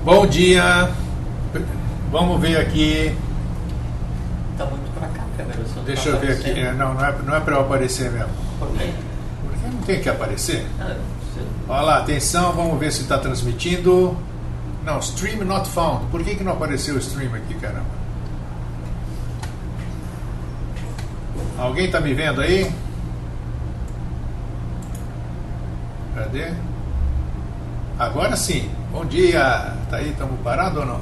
Bom dia. Vamos ver aqui. Tá muito pra cá, câmera. Deixa eu ver aqui. Não é para eu aparecer mesmo. Por quê? Porque não tem que aparecer. Ah, Olha lá, atenção, vamos ver se está transmitindo. Não, stream not found. Por que não apareceu o stream aqui, caramba? Alguém está me vendo aí? Cadê? Agora sim. Bom dia. Tá aí, estamos parados ou não?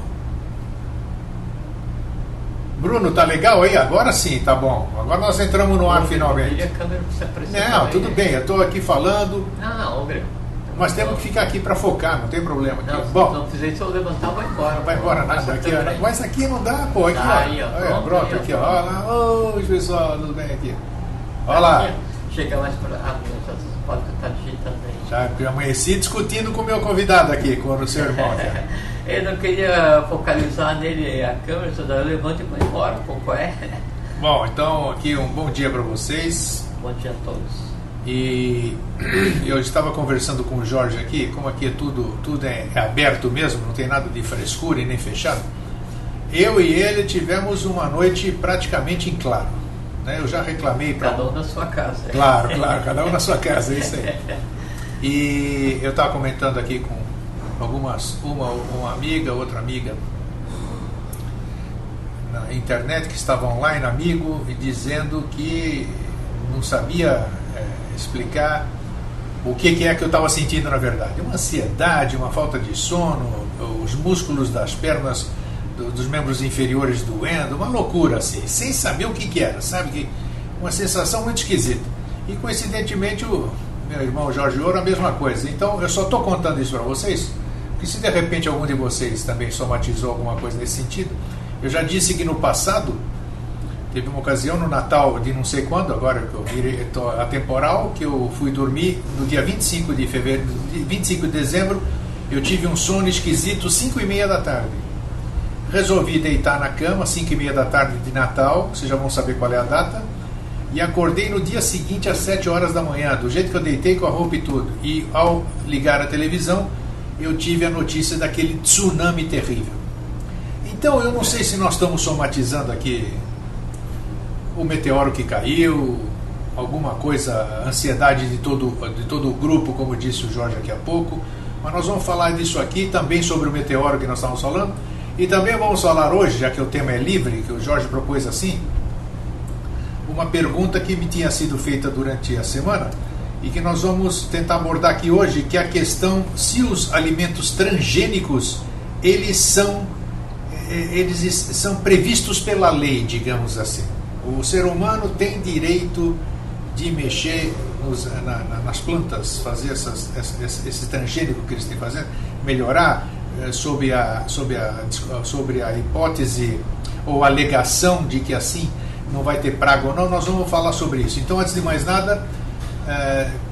Bruno, tá legal aí? Agora sim, tá bom. Agora nós entramos no ar finalmente. A câmera precisa aparecer Não, também, tudo né? bem, eu estou aqui falando. Não, Greg. Nós temos que ficar aqui para focar, não tem problema. Aqui. Não, Bom, se não fizer isso, eu levantar e vou embora. não vai embora nada aqui, ó. Mas aqui não dá, pô. Aqui, Tá aí, ó. Olha, pronto, Aí, aqui, ó. Olha lá. Oi, pessoal, tudo bem aqui? Olha lá. Chega mais pra. Ah, já pode estar digitando aí. Já eu amanheci discutindo com o meu convidado aqui, com o seu irmão. Eu não queria focalizar nele a câmera, só daí eu levanto e vou embora, pô, qual é? Bom, então aqui um bom dia para vocês. Bom dia a todos. E eu estava conversando com o Jorge aqui, como aqui tudo é aberto mesmo, não tem nada de frescura e nem fechado. Eu e ele tivemos uma noite praticamente em claro. Né? Eu já reclamei para... Cada um na sua casa. Claro, cada um na sua casa, é isso aí. E eu estava comentando aqui com uma amiga, outra amiga na internet que estava online, amigo, e dizendo que não sabia explicar o que é que eu estava sentindo na verdade. Uma ansiedade, uma falta de sono, os músculos das pernas, dos membros inferiores doendo, uma loucura assim, sem saber o que era, sabe? Uma sensação muito esquisita. E coincidentemente o meu irmão Jorge Ouro a mesma coisa. Então eu só estou contando isso para vocês, porque se de repente algum de vocês também somatizou alguma coisa nesse sentido, eu já disse que no passado teve uma ocasião no Natal de não sei quando, agora que eu virei atemporal, que eu fui dormir no dia 25 de dezembro, eu tive um sono esquisito 5:30 da tarde. Resolvi deitar na cama 5:30 da tarde de Natal, vocês já vão saber qual é a data, e acordei no dia seguinte às 7 horas da manhã, do jeito que eu deitei, com a roupa e tudo. E ao ligar a televisão, eu tive a notícia daquele tsunami terrível. Então eu não sei se nós estamos somatizando aqui o meteoro que caiu, alguma coisa, ansiedade de todo o grupo, como disse o Jorge aqui há pouco, mas nós vamos falar disso aqui, também sobre o meteoro que nós estamos falando, e também vamos falar hoje, já que o tema é livre, que o Jorge propôs assim, uma pergunta que me tinha sido feita durante a semana, e que nós vamos tentar abordar aqui hoje, que é a questão se os alimentos transgênicos, eles são previstos pela lei, digamos assim. O ser humano tem direito de mexer nas plantas, fazer esse transgênico que eles têm fazendo, melhorar sobre a hipótese ou alegação de que assim não vai ter praga ou não. Nós vamos falar sobre isso. Então, antes de mais nada,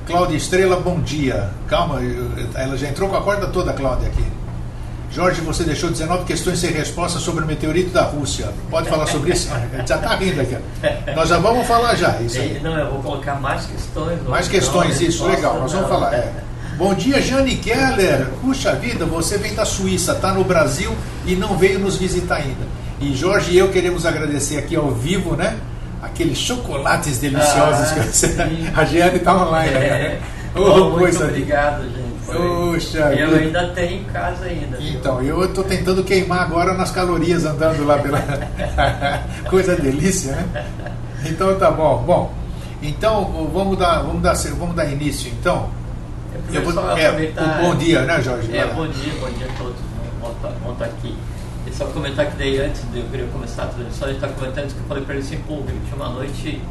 Cláudia Estrela, bom dia. Calma, ela já entrou com a corda toda, Cláudia, aqui. Jorge, você deixou 19 questões sem resposta sobre o meteorito da Rússia. Pode falar sobre isso? Já está rindo aqui. Nós já vamos falar já. Isso aí. Não, eu vou colocar mais questões. Mais questões, isso, legal. Nós vamos falar. Bom dia, Jane Keller. Puxa vida, você vem da Suíça, está no Brasil e não veio nos visitar ainda. E Jorge e eu queremos agradecer aqui ao vivo, né? Aqueles chocolates deliciosos que você... A Jane está online, né? Muito obrigado, gente. Puxa, eu ainda tenho em casa ainda. Então, eu estou tentando queimar agora nas calorias andando lá pela... Coisa delícia, né? Então tá bom. Bom, então vamos dar início, então. Eu vou aproveitar... Bom dia, né, Jorge? Bom dia a todos. Vamos estar aqui. E só comentar que daí antes de eu queria começar a transmissão, a gente está comentando isso que eu falei para ele assim, pô, tinha uma noite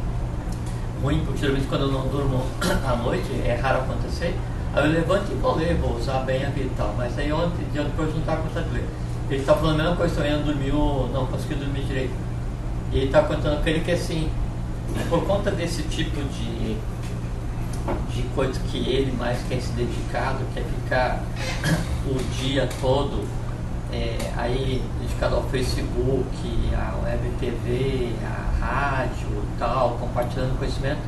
ruim, porque geralmente quando eu não durmo à noite, é raro acontecer. Aí eu levanto e vou ler, vou usar bem a vida e tal. Mas aí ontem, dia depois, eu não estava contando de ler. Ele está falando a mesma coisa, também não dormiu, não conseguiu dormir direito. E ele está contando para ele que assim, por conta desse tipo de coisa que ele mais quer se dedicado, quer ficar o dia todo aí dedicado ao Facebook, à web TV, à rádio e tal, compartilhando conhecimento.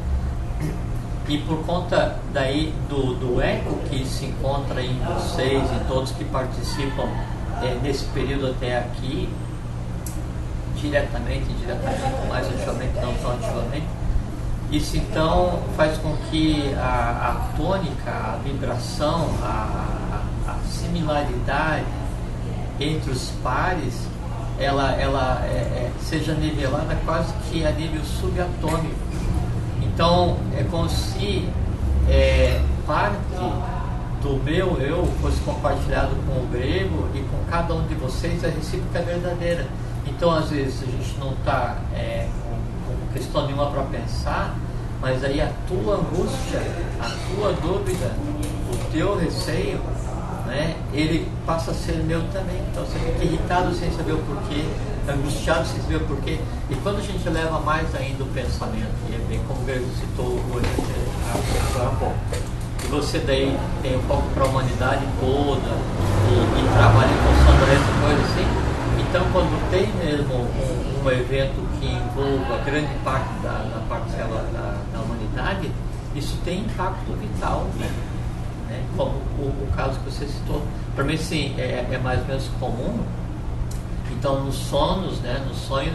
E por conta daí do eco que se encontra em vocês e todos que participam nesse período até aqui, diretamente, indiretamente, mais ativamente, não tão ativamente. Isso então faz com que a tônica, a vibração, a similaridade entre os pares, ela seja nivelada quase que a nível subatômico. Então é como se parte do meu eu fosse compartilhado com o grego e com cada um de vocês a recíproca verdadeira. Então às vezes a gente não está com questão nenhuma para pensar, mas aí a tua angústia, a tua dúvida, o teu receio, né, ele passa a ser meu também. Então você fica irritado sem saber o porquê, angustiado sem saber o porquê. E quando a gente leva mais ainda o pensamento, e é bem como o grego citou hoje agora há pouco, e você daí tem um pouco para a humanidade toda e trabalha em função dessa coisa assim. Então, quando tem mesmo um evento que envolva grande parte da parcela da humanidade, isso tem impacto vital, né? Como o caso que você citou. Para mim, sim, é mais ou menos comum. Então, nos sonhos,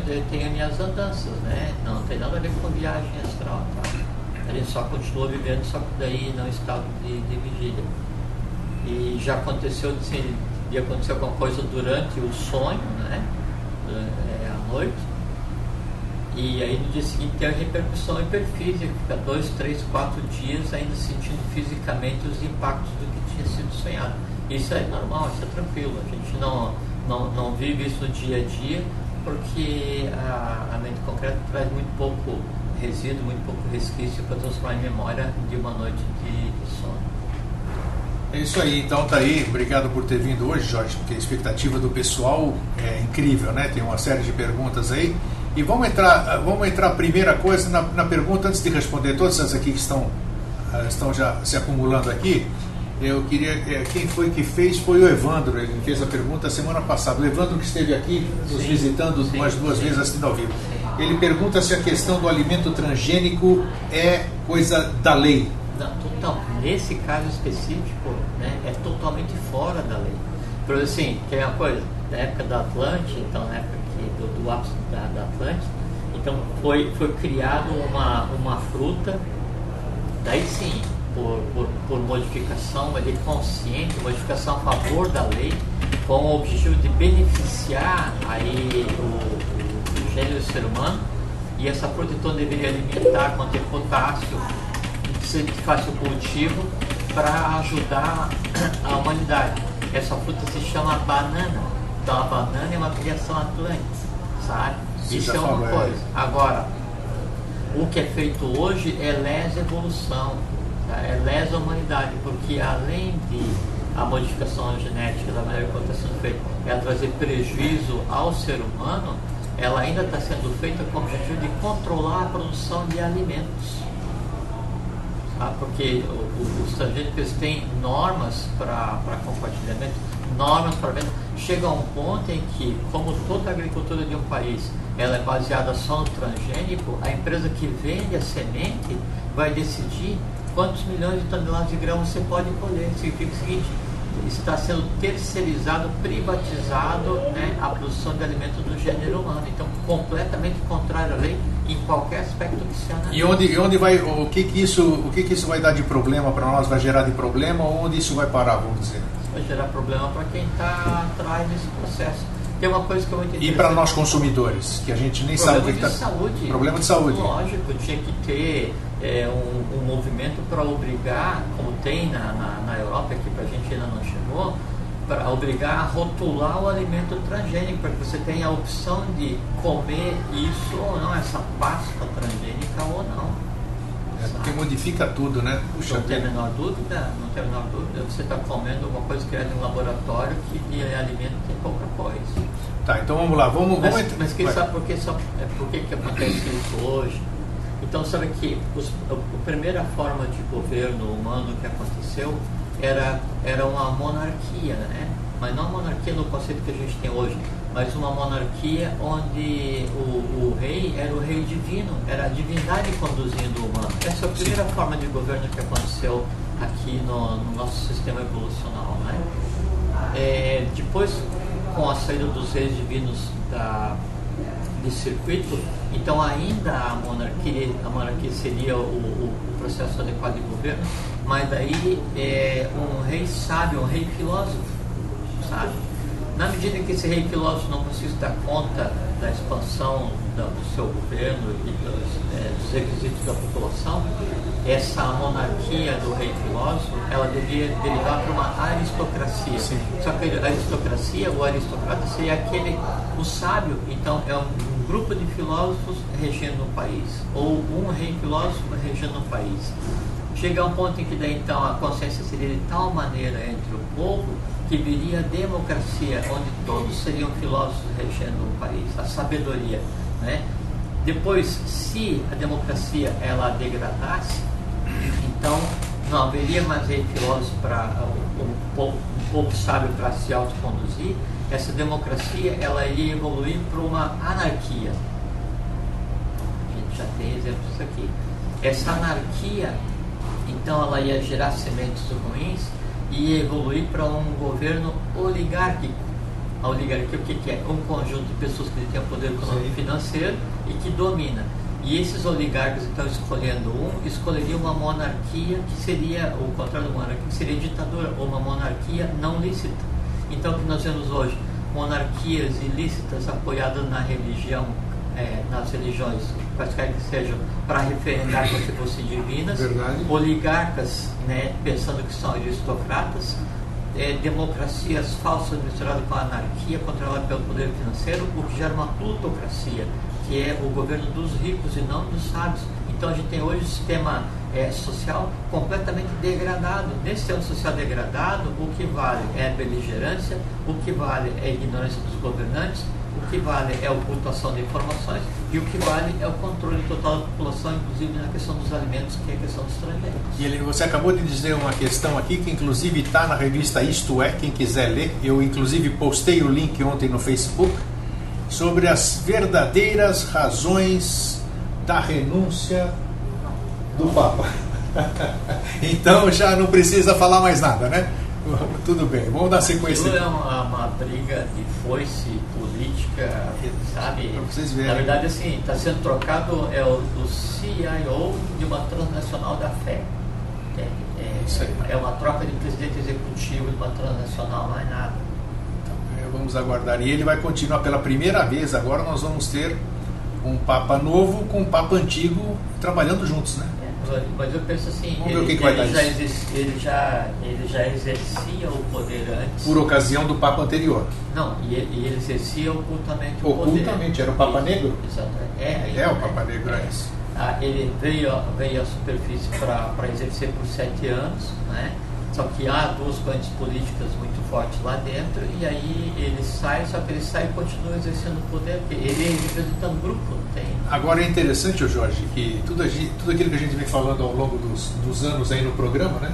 eu tenho minhas andanças, né? Não tem nada a ver com viagem astral, tá? A gente só continua vivendo, só que daí não estado de vigília. E já aconteceu de acontecer alguma coisa durante o sonho, né? À noite. E aí no dia seguinte tem a repercussão hiperfísica, fica 2, 3, 4 dias ainda sentindo fisicamente os impactos do que tinha sido sonhado. Isso é normal, isso é tranquilo. A gente não vive isso no dia a dia, porque a mente concreta traz muito pouco resíduo, muito pouco resquício para transformar em memória de uma noite de sono. É isso aí, então tá aí, obrigado por ter vindo hoje, Jorge, porque a expectativa do pessoal é incrível, né? Tem uma série de perguntas aí. E vamos entrar primeira coisa na pergunta, antes de responder todas essas aqui que estão já se acumulando aqui. Eu queria, quem foi que fez foi o Evandro, ele fez a pergunta semana passada. O Evandro que esteve aqui nos visitando umas duas vezes assistindo ao vivo. Ele pergunta se a questão do alimento transgênico é coisa da lei. Não, nesse caso específico, né, é totalmente fora da lei. Por assim, que é uma coisa, na época da Atlântida, então na época do ápice da Atlântida, então foi criado uma fruta, daí sim, por modificação, mas consciente, modificação a favor da lei, com o objetivo de beneficiar aí o gênero ser humano, e essa fruta então deveria alimentar, conter potássio, ser de fácil cultivo para ajudar a humanidade. Essa fruta se chama banana. Então a banana é uma criação atlântica, sabe? Isso é uma coisa. Agora, o que é feito hoje é lesa evolução, tá? É lesa humanidade, porque além de a modificação genética da maneira como está sendo feita, ela trazer prejuízo ao ser humano, ela ainda está sendo feita com o objetivo de controlar a produção de alimentos. Porque os transgênicos têm normas para compartilhamento, normas para venda. Chega a um ponto em que, como toda a agricultura de um país ela é baseada só no transgênico, a empresa que vende a semente vai decidir quantos milhões de toneladas de grão você pode colher. Significa o seguinte: está sendo terceirizado, privatizado, né, a produção de alimentos do gênero humano. Então, completamente contrário à lei em qualquer aspecto que se analise. E onde vai, o que isso vai dar de problema para nós, vai gerar de problema, ou onde isso vai parar, vamos dizer? Vai gerar problema para quem está atrás desse processo. Tem uma coisa que eu entendi. E para nós consumidores, que a gente nem sabe o que está. Problema de saúde. Lógico, tinha que ter um movimento para obrigar, como tem na Europa, que para a gente ainda não chegou, para obrigar a rotular o alimento transgênico, para que você tenha a opção de comer isso ou não, essa pasta transgênica ou não. Porque modifica tudo, né? Puxa, não tem a menor dúvida, você está comendo alguma coisa criada em um laboratório que de alimento tem pouca coisa. Tá, então vamos lá, mas quem sabe por que acontece isso hoje? Então sabe que a primeira forma de governo humano que aconteceu era uma monarquia, né? Mas não uma monarquia no conceito que a gente tem hoje, mas uma monarquia onde o rei era o rei divino, era a divindade conduzindo o humano. Essa é a primeira forma de governo que aconteceu aqui no nosso sistema evolucional, né? Depois, com a saída dos reis divinos desse circuito, então ainda a monarquia seria o processo adequado de governo, mas daí um rei sábio, um rei filósofo, sabe? Na medida em que esse rei filósofo não conseguisse dar conta da expansão do seu governo e dos requisitos da população, essa monarquia do rei filósofo, ela devia derivar para uma aristocracia. Sim. Só que a aristocracia, o aristocrata seria o sábio, então é um grupo de filósofos regendo o país, ou um rei filósofo regendo o país. Chega a um ponto em que daí então a consciência seria de tal maneira entre o povo que viria a democracia, onde todos seriam filósofos regendo o país, a sabedoria, né? Depois, se a democracia ela degradasse, então não haveria mais rei filósofo para um povo sábio para se autoconduzir. Essa democracia ela iria evoluir para uma anarquia. A gente já tem exemplos aqui. Essa anarquia, então, ela ia gerar sementes ruins e ia evoluir para um governo oligárquico. A oligarquia, o que é? Um conjunto de pessoas que têm poder econômico e financeiro e que domina. E esses oligarcas, então, escolheriam uma monarquia que seria, o contrário da monarquia, que seria ditadura, ou uma monarquia não lícita. Então, o que nós vemos hoje? Monarquias ilícitas apoiadas na religião, nas religiões, quaisquer que sejam, para referendar como se fossem divinas. Verdade. Oligarcas, né, pensando que são aristocratas, democracias falsas misturadas com a anarquia, controladas pelo poder financeiro, o que gera uma plutocracia, que é o governo dos ricos e não dos sábios. Então a gente tem hoje um sistema social completamente degradado. Nesse sistema social degradado, o que vale é a beligerância, o que vale é a ignorância dos governantes, o que vale é a ocultação de informações e o que vale é o controle total da população, inclusive na questão dos alimentos, que é a questão dos estrangeiros. E você acabou de dizer uma questão aqui que inclusive está na revista Isto É, quem quiser ler. Eu inclusive postei o link ontem no Facebook sobre as verdadeiras razões da renúncia do Papa. Então já não precisa falar mais nada, né? Tudo bem, vamos dar sequência. Aquilo é uma briga de foice política, sabe? Para vocês verem. Na verdade, assim, está sendo trocado o CIO de uma transnacional da fé. É uma troca de presidente executivo de uma transnacional, não é nada. Então, vamos aguardar. E ele vai continuar pela primeira vez. Agora nós vamos ter um Papa novo com um Papa antigo trabalhando juntos, né? Mas eu penso assim, ele já exercia o poder antes. Por ocasião do Papa anterior. Não, e ele exercia ocultamente o poder. Ocultamente, era o Papa Negro? Exatamente. É o Papa Negro, é isso. Ele veio à superfície para exercer por 7 anos, né? Só que há duas correntes políticas muito fortes lá dentro, e aí ele sai, só que ele sai e continua exercendo o poder, porque ele é representando o grupo, não tem. Agora é interessante, Jorge, que tudo aquilo que a gente vem falando ao longo dos anos aí no programa, né?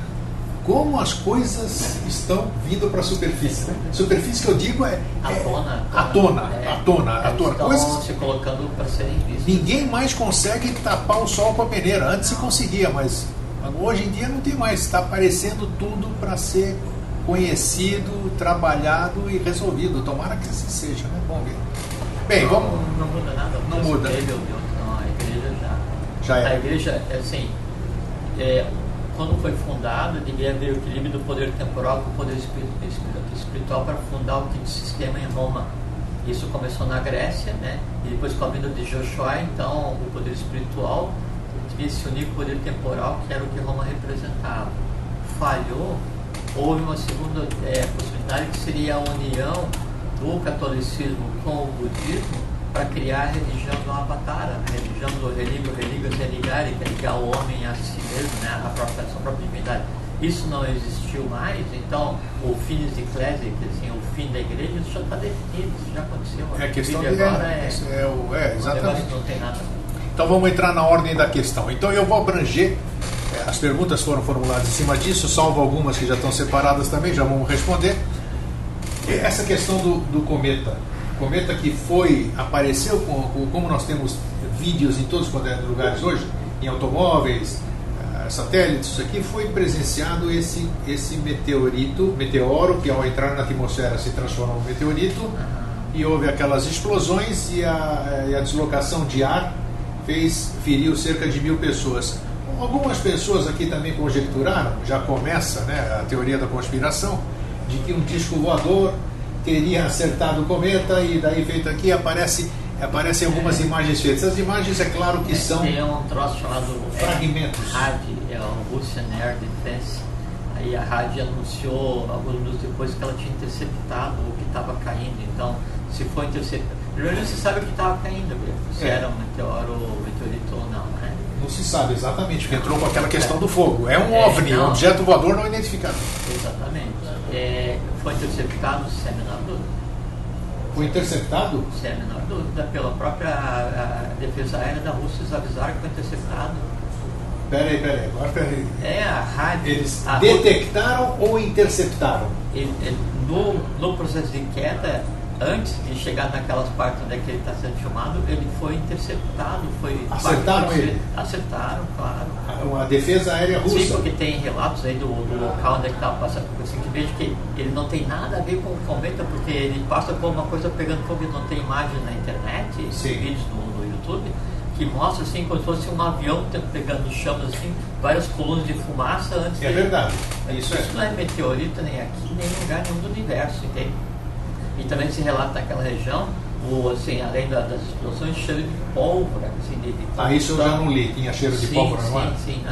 Como as coisas estão vindo para a superfície. Né? Superfície que eu digo é à tona. Estão Coisas se colocando para serem vistos. Ninguém mais consegue tapar o sol com a peneira. Antes se conseguia, mas hoje em dia não tem mais. Está aparecendo tudo para ser conhecido, trabalhado e resolvido. Tomara que assim seja, né? Vamos ver. Bem, vamos. Não muda nada. Não muda. A igreja Já é. A igreja, assim, quando foi fundada, devia haver o equilíbrio do poder temporal com o poder espiritual para fundar o quinto sistema em Roma. Isso começou na Grécia, né? E depois com a vinda de Josué, então o poder espiritual devia se unir com o poder temporal, que era o que Roma representava. Falhou, houve uma segunda possibilidade, que seria a união do catolicismo com o budismo para criar a religião do Avatara, a religião do religas religare, que é ligar o homem a si mesmo, né, a sua própria divindade. Isso não existiu mais, então o finis ecclesiae, que assim, o fim da igreja, isso já está definido, isso já aconteceu. É questão de agora exatamente. Não tem nada. Então vamos entrar na ordem da questão. Então eu vou abranger, as perguntas foram formuladas em cima disso, salvo algumas que já estão separadas também, já vamos responder. Essa questão do cometa. Cometa que apareceu, como nós temos vídeos em todos os lugares hoje, em automóveis, satélites, isso aqui, foi presenciado esse meteoro, que ao entrar na atmosfera se transforma em meteorito, e houve aquelas explosões e a deslocação de ar feriu cerca de 1.000 pessoas. Algumas pessoas aqui também conjecturaram, já começa, né, a teoria da conspiração, de que um disco voador teria acertado o cometa, e daí feito aqui aparecem algumas imagens feitas. As imagens, é claro que são tem um troço chamado fragmentos. RAD, é o Russian Air Defense. Aí a RAD anunciou alguns minutos depois que ela tinha interceptado o que estava caindo. Então, se foi interceptado, primeiro não se sabe o que estava caindo, se era um meteorito ou não, né? Não se sabe exatamente, porque entrou com aquela questão do fogo. É um OVNI, um objeto voador não identificado. Exatamente. Foi interceptado, sem a menor dúvida. Foi interceptado? Sem a menor dúvida, pela própria defesa aérea da Rússia. Eles avisaram que foi interceptado. Peraí, agora peraí. A rádio. Eles detectaram ou interceptaram? No processo de queda, antes de chegar naquelas partes onde é que ele está sendo filmado, ele foi interceptado. Acertaram ele? Acertaram, claro. A defesa aérea russa? Sim, porque tem relatos aí do local onde é que estava passando. Assim, que vejo que ele não tem nada a ver com o cometa, porque ele passa por uma coisa pegando fogo. Não tem imagem na internet, vídeos no YouTube, que mostra assim como se fosse um avião pegando chamas, assim, várias colunas de fumaça antes. É verdade. Isso não é meteorito nem aqui, nem em lugar nenhum do universo, entende? E também se relata naquela região, assim, além das explosões, cheiro de pólvora. Assim, isso eu já não li, tinha cheiro de pólvora, não é? Sim.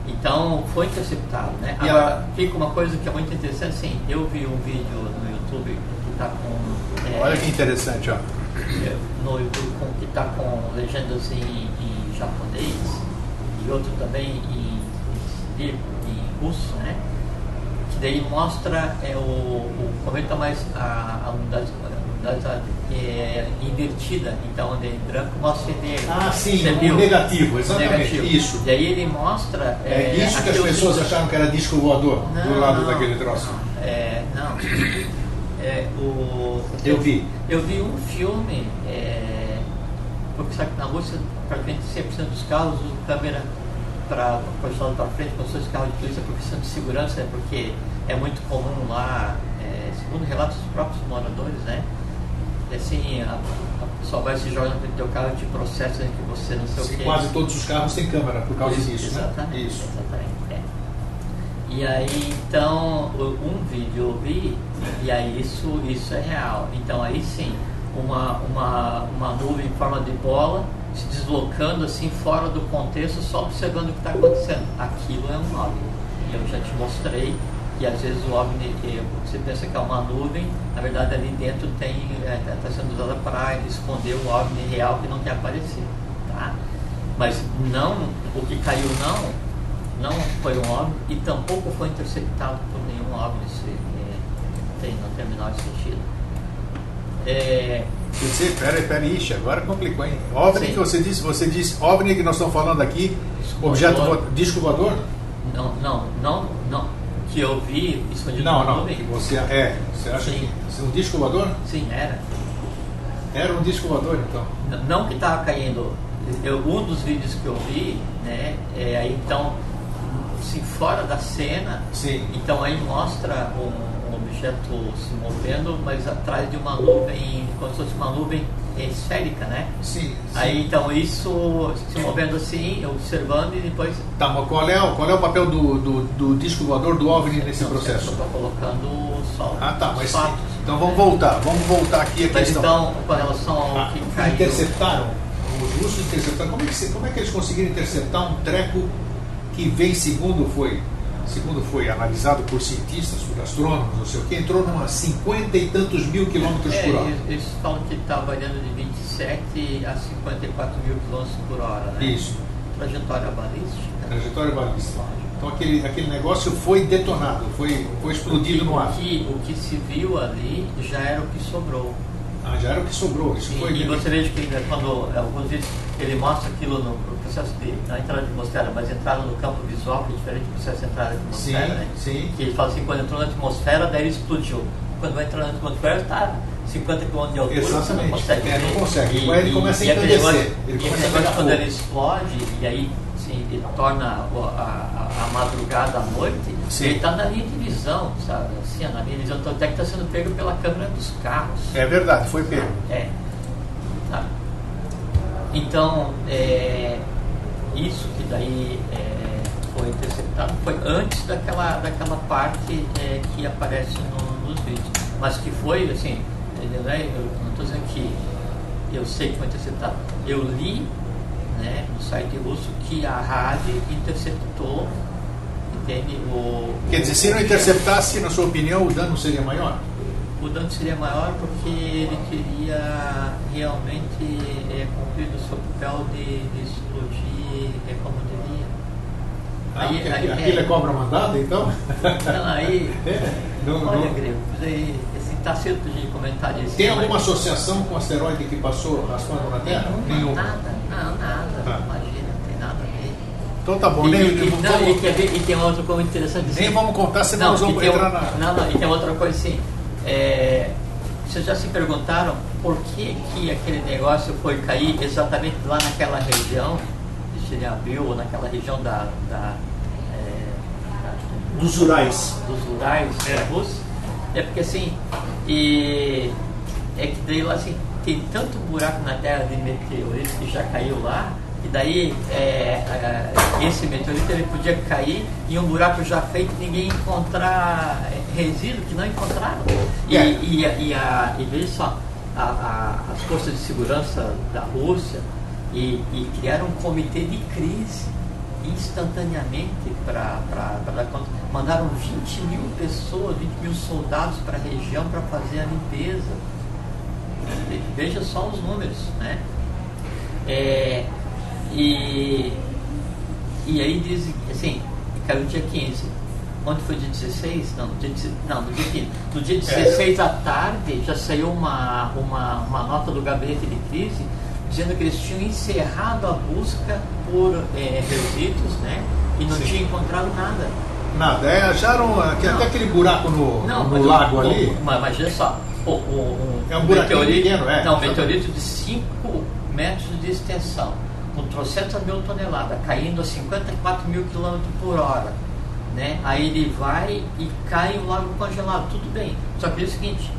Então, foi interceptado, né? Agora, fica uma coisa que é muito interessante, assim, eu vi um vídeo no YouTube que está com... Olha que interessante, ó. No YouTube que está com legendas em japonês, e outro também em russo, né? Que daí mostra o cometa mais a unidade invertida, então onde é em branco mostra em negro. Sim, o negativo, exatamente, isso. E aí ele mostra... isso que as pessoas acharam que era disco voador, do lado daquele troço. Eu vi um filme, porque sabe que na Rússia praticamente 100% dos carros usam câmera para posicionar para frente, como se fosse carro de polícia, por questão de segurança, porque é muito comum lá, segundo relatos dos próprios moradores, né? Assim, a pessoa vai se jogar no teu carro e te processa que você não sei o quê. Quase todos os carros têm câmera por causa disso, exatamente, né? Isso. Exatamente. E aí, então, um vídeo eu vi, e aí isso é real. Então, aí sim, uma nuvem em forma de bola se deslocando assim fora do contexto, só observando o que está acontecendo. Aquilo é um OVNI. E eu já te mostrei que às vezes o OVNI, você pensa que é uma nuvem, na verdade ali dentro está sendo usada para esconder o OVNI real que não quer aparecer. Tá? Mas não, o que caiu não foi um OVNI e tampouco foi interceptado por nenhum OVNI. Não tem o menor sentido. Quer dizer, peraí, agora complicou, hein? OVNI que você disse OVNI que nós estamos falando aqui, disco voador? Não. Que eu vi escondido no nuvem. Que você acha que um disco voador? Sim, era. Era um disco voador, então? Não que estava caindo. Um dos vídeos que eu vi, né, aí então, assim, fora da cena, então aí mostra um objeto se movendo, mas atrás de uma nuvem, como se fosse uma nuvem esférica, né? Sim. Aí então isso se movendo assim, observando e depois... Tá, mas qual é o papel do disco voador, do OVNI nesse processo? Eu estou colocando só mas fatos. Então vamos voltar aqui a mas questão. Então, com relação ao que caiu... Interceptaram? Os russos interceptaram? Como é que eles conseguiram interceptar um treco que vem, segundo foi analisado por cientistas, por astrônomos, não sei o que, entrou numa 50 e tantos mil quilômetros por hora. Eles falam que está variando de 27 a 54 mil quilômetros por hora, né? Isso. Trajetória balística. Então aquele negócio foi detonado, foi explodido no ar. O que se viu ali já era o que sobrou. Já era o que sobrou. Isso foi e você veja que quando alguns vídeos ele mostra aquilo no processo de não entrada de atmosfera, mas entrada no campo visual, que é diferente do processo de entrada de atmosfera, né? Que ele fala assim, quando entrou na atmosfera, daí ele explodiu. Quando vai entrar na atmosfera, está 50 km de altura. Exatamente. Você não consegue. Não consegue. Ele começa a encandecer. Quando ele explode, e aí assim, ele torna a madrugada à noite, Sim. ele está na linha de visão, sabe? Assim, na linha de visão, até que está sendo pego pela câmera dos carros. É verdade, foi pego. Sabe? Então, isso que daí foi interceptado foi antes daquela parte que aparece nos vídeos, mas que foi assim, entendeu, né? Eu não estou dizendo que eu sei que foi interceptado, eu li, né, no site russo que a rádio interceptou, entende? Quer dizer, se não interceptasse, na sua opinião, o dano seria maior? O dano seria maior porque ele queria realmente cumprir o seu papel de explodir como devia. Aquilo é cobra mandada, então? Não, aí. Olha, não. Grego, assim, está cedo para a gente comentar disso. Tem alguma associação com o asteroide que passou raspando na Terra? Nenhuma. Nada. Imagina, não tem nada a ver. Então tá bom, E tem uma outra coisa interessante. Nem vamos contar, senão nós vamos entrar na. Não, e tem outra coisa assim. Vocês já se perguntaram por que aquele negócio foi cair exatamente lá naquela região de Chernobyl, ou naquela região dos Urais. Dos Urais da Rússia? É porque assim, é que daí lá assim, tem tanto buraco na Terra de meteorito que já caiu lá, e daí esse meteorito ele podia cair em um buraco já feito e ninguém encontrar resíduo, que não encontraram. E veja só, as forças de segurança da Rússia e criaram um comitê de crise instantaneamente para dar conta. Mandaram 20 mil pessoas, 20 mil soldados para a região para fazer a limpeza. Veja só os números, né? E aí dizem assim, caiu dia 15. Ontem foi dia 16? Não, no dia 15. No dia 16 à tarde já saiu uma nota do gabinete de crise dizendo que eles tinham encerrado a busca por resíduos, né? E não tinham encontrado nada. Nada, acharam até aquele buraco no lago ali. Mas imagina só, é um meteorito pequeno, Não, um meteorito de 5 metros de extensão, com 300 mil toneladas, caindo a 54 mil km por hora. Né? Aí ele vai e cai em um lago congelado, tudo bem. Só que é o seguinte,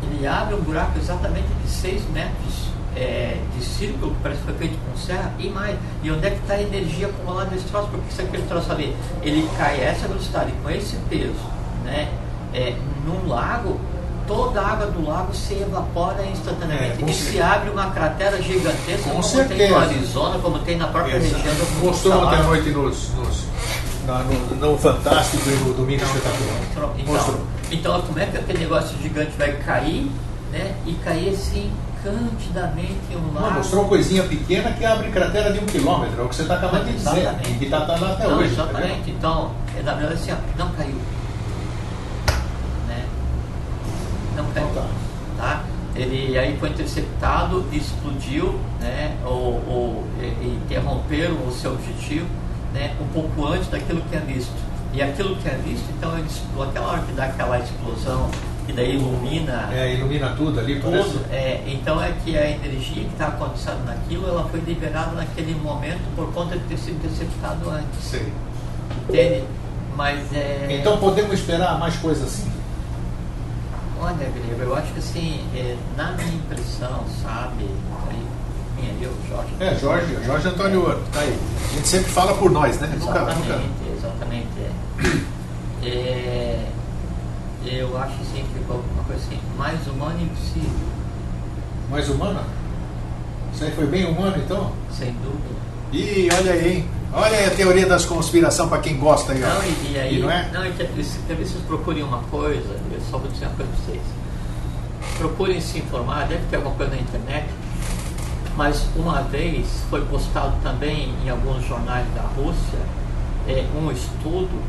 ele abre um buraco exatamente de 6 metros de círculo, que parece que foi feito com serra, e mais. E onde é que está a energia acumulada nesse troço? Porque se aquele troço ali, ele cai a essa velocidade, com esse peso, né? Num lago, toda a água do lago se evapora instantaneamente. E se abre uma cratera gigantesca, com como certeza. tem no Arizona, como tem na própria região do Mostrou ontem à noite no Fantástico e no Domingo Espetacular. Então, como é que aquele negócio gigante vai cair, né? E cair assim candidamente em um lago? Mostrou uma coisinha pequena que abre cratera de 1 quilômetro, é o que você está acabando de dizer. E que está lá até hoje. Exatamente. Então, na verdade assim, não caiu. Né? Não caiu. Tá? Ele aí foi interceptado, explodiu, né? ou interromperam o seu objetivo, né? Um pouco antes daquilo que é visto. E aquilo que é visto, então, aquela hora que dá aquela explosão, que daí ilumina... ilumina tudo ali, tudo, parece. então é que a energia que está acontecendo naquilo, ela foi liberada naquele momento por conta de ter sido interceptado antes. Sim. Entende? Mas Então podemos esperar mais coisas assim? Olha, Grego, eu acho que assim, na minha impressão, sabe, Jorge Antônio Ouro, tá aí. A gente sempre fala por nós, né? Exatamente. Eu acho assim, que ficou uma coisa assim, mais humana e impossível. Mais humana? Isso aí foi bem humano, então? Sem dúvida. E olha aí, hein? Olha aí a teoria das conspiração para quem gosta aí, ó. Não, e aí, não é? Não, talvez vocês procurem uma coisa, eu só vou dizer uma coisa para vocês. Procurem se informar, deve ter alguma coisa na internet, mas uma vez foi postado também em alguns jornais da Rússia um estudo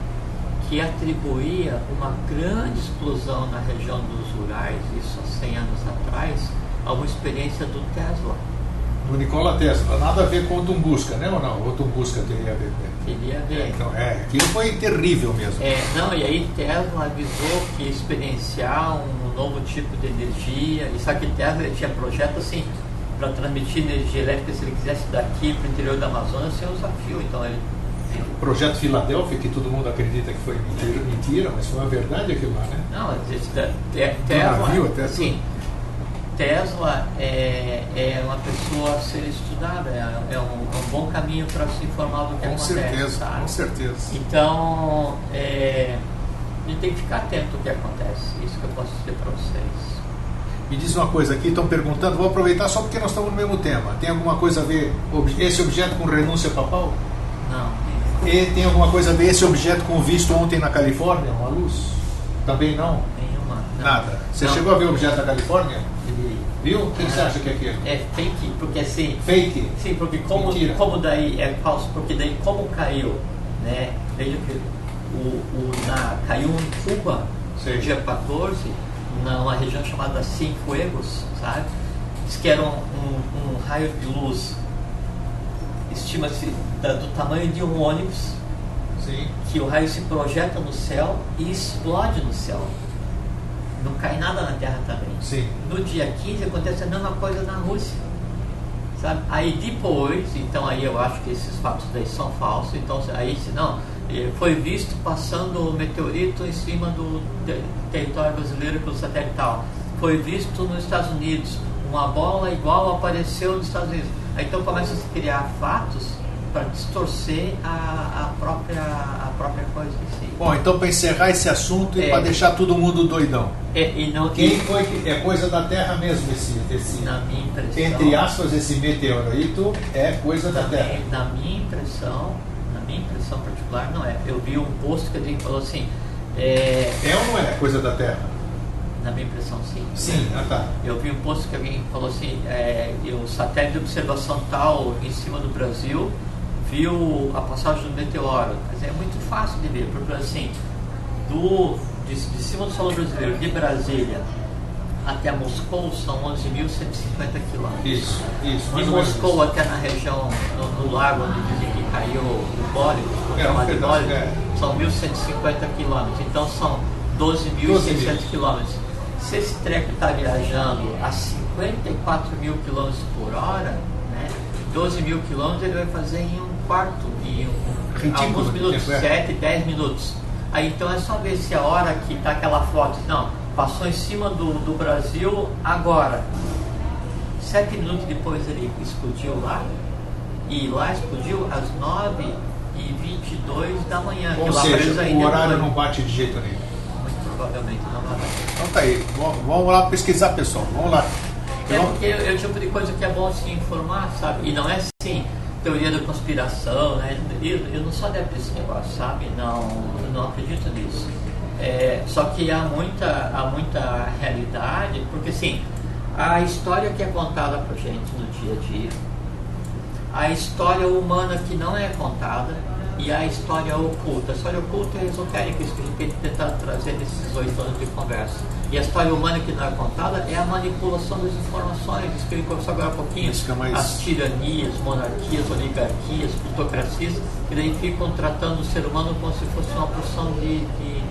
que atribuía uma grande explosão na região dos Urais, isso há 100 anos atrás, a uma experiência do Tesla. Do Nikola Tesla, nada a ver com o Tunguska, né ou não? O Tunguska teria a ver com ele. Teria a ver. Então, aquilo foi terrível mesmo. Não, e aí Tesla avisou que ia experienciar um novo tipo de energia, e sabe que Tesla tinha projeto assim, para transmitir energia elétrica, se ele quisesse daqui para o interior da Amazônia, seria um desafio. Então ele... O projeto Filadélfia, que todo mundo acredita que foi mentira, mas foi uma verdade aquilo lá, né? Não, Tesla, navio, até sim, Tesla é uma pessoa a ser estudada, é um bom caminho para se informar do que com acontece. Certeza, sabe? com certeza. Então, a gente tem que ficar atento ao que acontece, isso que eu posso dizer para vocês. Me diz uma coisa aqui, estão perguntando, vou aproveitar só porque nós estamos no mesmo tema. Tem alguma coisa a ver esse objeto com renúncia papal? Não. E tem alguma coisa a ver esse objeto com o visto ontem na Califórnia, uma luz? Também não? Nenhuma. Não. Nada. Você não. chegou a ver o objeto da Califórnia? Ele... Viu? O que você acha que é aquilo? É fake, porque assim... Fake? Sim, porque como daí é falso, porque daí como caiu, né? Veja que caiu em Cuba, no dia 14, numa região chamada Cienfuegos, sabe? Diz que era um raio de luz, estima-se do tamanho de um ônibus. Sim. Que o raio se projeta no céu e explode no céu. Não cai nada na Terra também. Sim. No dia 15 acontece a mesma coisa na Rússia. Sabe? Aí depois, então aí eu acho que esses fatos daí são falsos, então aí se não, foi visto passando o meteorito em cima do território brasileiro pelo satelital. Foi visto nos Estados Unidos, uma bola igual apareceu nos Estados Unidos. Aí então começa a se criar fatos para distorcer a própria coisa em si. Bom, então para encerrar esse assunto e para deixar todo mundo doidão. Quem foi que é coisa da Terra mesmo esse na minha impressão, entre aspas, esse meteorito é coisa da Terra? Na minha impressão particular não é. Eu vi um post que alguém falou assim... É ou não é coisa da Terra? Na minha impressão, sim. Sim, tá. Eu vi um post que alguém falou assim, o satélite de observação tal em cima do Brasil viu a passagem do meteoro. Mas é muito fácil de ver, porque assim, de cima do solo brasileiro, de Brasília até Moscou, são 11.150 quilômetros. Isso. De Moscou até na região, no lago onde dizem que caiu o Bólico, são 1.150 quilômetros. Então são 12.600 quilômetros. Se esse treco está viajando a 54 mil quilômetros por hora, né, 12 mil quilômetros ele vai fazer em um quarto, em alguns minutos, 7, 10 minutos. Aí então é só ver se a hora que está aquela foto, não, passou em cima do Brasil agora. 7 minutos depois ele explodiu lá, e lá explodiu às 9h22 da manhã. Ou seja, o horário não bate de jeito nenhum. Provavelmente não vai dar. Então tá aí, vamos lá pesquisar, pessoal, vamos lá. Porque é o tipo de coisa que é bom se informar, sabe? E não é assim, teoria da conspiração, né? Eu não sou adepto desse negócio, sabe? Não acredito nisso. Só que há muita realidade, porque assim, a história que é contada pra gente no dia a dia, a história humana que não é contada, e a história oculta. A história oculta é esotérica, isso que a gente tem tentado trazer nesses 8 anos de conversa. E a história humana que não é contada é a manipulação das informações, isso que ele conversou agora há pouquinho. As tiranias, monarquias, oligarquias, plutocracias, que daí ficam tratando o ser humano como se fosse uma porção de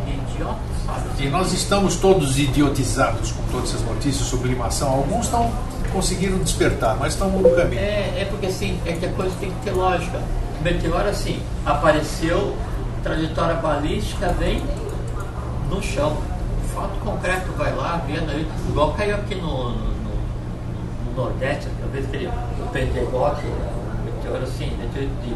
idiotas, sabe? E nós estamos todos idiotizados com todas essas notícias, sublimação. Alguns conseguiram despertar, mas estão no caminho. Porque assim, é que a coisa tem que ter lógica. O meteoro assim, apareceu, trajetória balística vem no chão. O fato concreto vai lá, vendo aí, igual caiu aqui no Nordeste, talvez o Pentecoste, o meteoro assim, meteoro de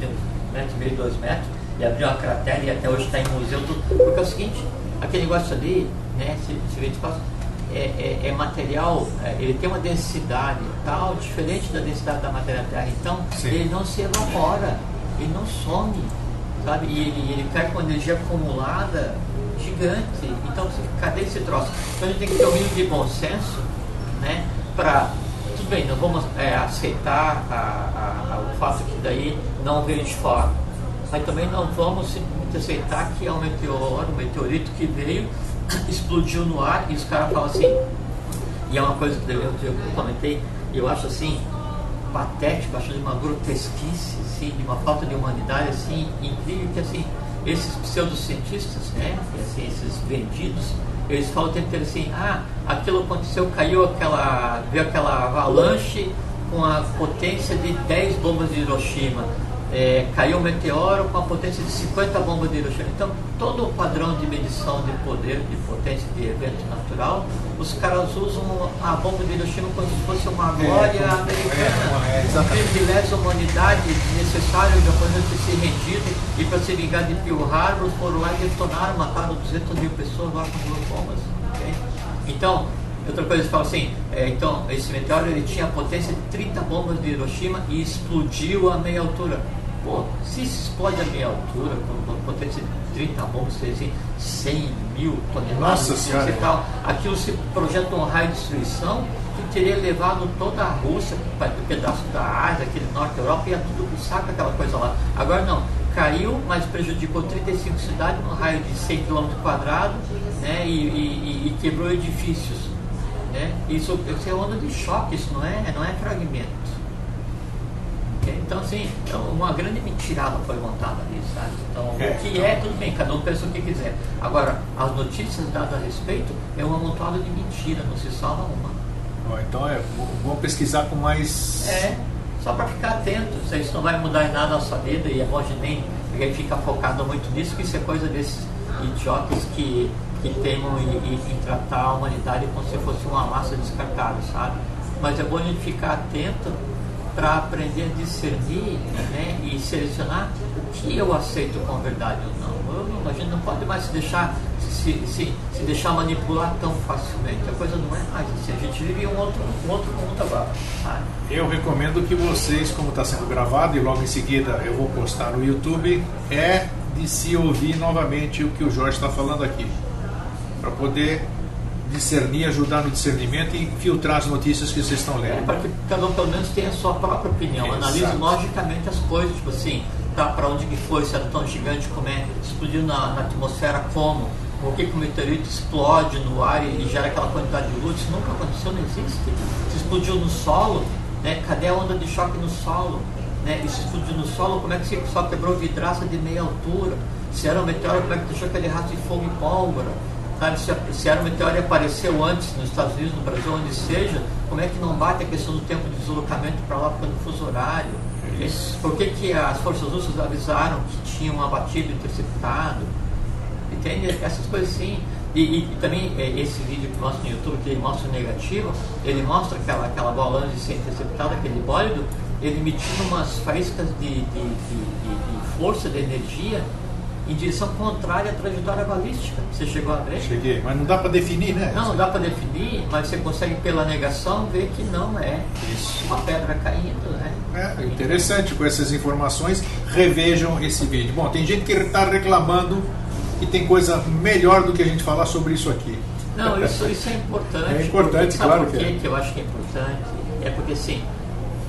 1,5 metro, 2 metros, e abriu uma cratera e até hoje está em museu, tudo. Porque é o seguinte, aquele negócio ali, né, esse espaço, é material, ele tem uma densidade tal, diferente da densidade da matéria Terra, então sim, ele não se evapora, ele não some, sabe? E ele cai com energia acumulada gigante. Então, cadê esse troço? Então a gente tem que ter um mínimo de bom senso, né? Para, tudo bem, não vamos aceitar o fato que daí não veio de fora, mas também não vamos simplesmente aceitar que é um meteorito que veio, explodiu no ar, e os caras falam assim, e é uma coisa que eu comentei, eu acho assim patético, acho de uma grotesquice, assim, de uma falta de humanidade assim incrível, que assim esses pseudocientistas, né, assim, esses vendidos, eles falam o tempo inteiro assim, aquilo aconteceu, veio aquela avalanche com a potência de 10 bombas de Hiroshima. Caiu um meteoro com a potência de 50 bombas de Hiroshima. Então, todo o padrão de medição de poder, de potência de evento natural, os caras usam a bomba de Hiroshima como se fosse uma glória americana, um privilégio da humanidade necessário. Os japoneses ter se rendido e para se vingar de Pearl Harbor foram lá e detonaram, mataram 200 mil pessoas lá com 2 bombas. Okay? Então, outra coisa que fala assim, então esse meteoro ele tinha a potência de 30 bombas de Hiroshima e explodiu a meia altura. Pô, se explode a meia altura com uma potência de 30 bombas, assim, 100 mil toneladas, nossa senhora, e tal, aquilo se projeta um raio de destruição que teria levado toda a Rússia, um pedaço da Ásia, aquele norte da Europa, ia tudo pro saco, aquela coisa lá. Agora não, caiu, mas prejudicou 35 cidades no raio de 100 km², né, e quebrou edifícios. Isso é onda de choque, isso não é fragmento. Então, assim, uma grande mentirada foi montada ali, sabe? Então, o que tudo bem, cada um pensa o que quiser. Agora, as notícias dadas a respeito é uma montada de mentira, não se salva uma. Então vou pesquisar com mais... Só para ficar atento, isso não vai mudar em nada a sua vida, e é bom de nem ficar focado muito nisso, que isso é coisa desses idiotas que teimam em tratar a humanidade como se fosse uma massa descartável, sabe? Mas é bom a gente ficar atento para aprender a discernir, né, e selecionar o que eu aceito como verdade ou não. A gente não pode mais se deixar manipular tão facilmente. A coisa não é mais assim. A gente vive um outro mundo agora, sabe? Eu recomendo que vocês, como está sendo gravado e logo em seguida eu vou postar no YouTube, de se ouvir novamente o que o Jorge está falando aqui, para poder discernir, ajudar no discernimento e filtrar as notícias que vocês estão lendo. Para que cada um pelo menos tenha a sua própria opinião, analise logicamente as coisas, tipo assim, para onde que foi, se era tão gigante como explodiu na atmosfera como, por que o meteorito explode no ar e gera aquela quantidade de luz, isso nunca aconteceu, não existe. Se explodiu no solo, né, cadê a onda de choque no solo? Né? E se explodiu no solo, como é que só quebrou vidraça de meia altura? Se era um meteoro, como é que deixou aquele rato de fogo e pólvora? Sabe, se era um meteoro e apareceu antes nos Estados Unidos, no Brasil, onde seja, como é que não bate a questão do tempo de deslocamento para lá por causa do fuso horário? Por que as forças russas avisaram que tinham abatido, interceptado? Entende? Essas coisas assim. E também esse vídeo que mostra no YouTube, que ele mostra o negativo, ele mostra aquela bola antes de ser interceptada, aquele bólido, ele emitindo umas faíscas de força, de energia, em direção contrária à trajetória balística. Você chegou a ver? Cheguei, mas não dá para definir, né? Não dá para definir, mas você consegue pela negação ver que não é uma pedra caindo, né? Interessante, com essas informações, revejam esse vídeo. Bom, tem gente que está reclamando que tem coisa melhor do que a gente falar sobre isso aqui. Não, isso é importante. É importante, porque, claro que é. Que eu acho que é importante? É porque, assim,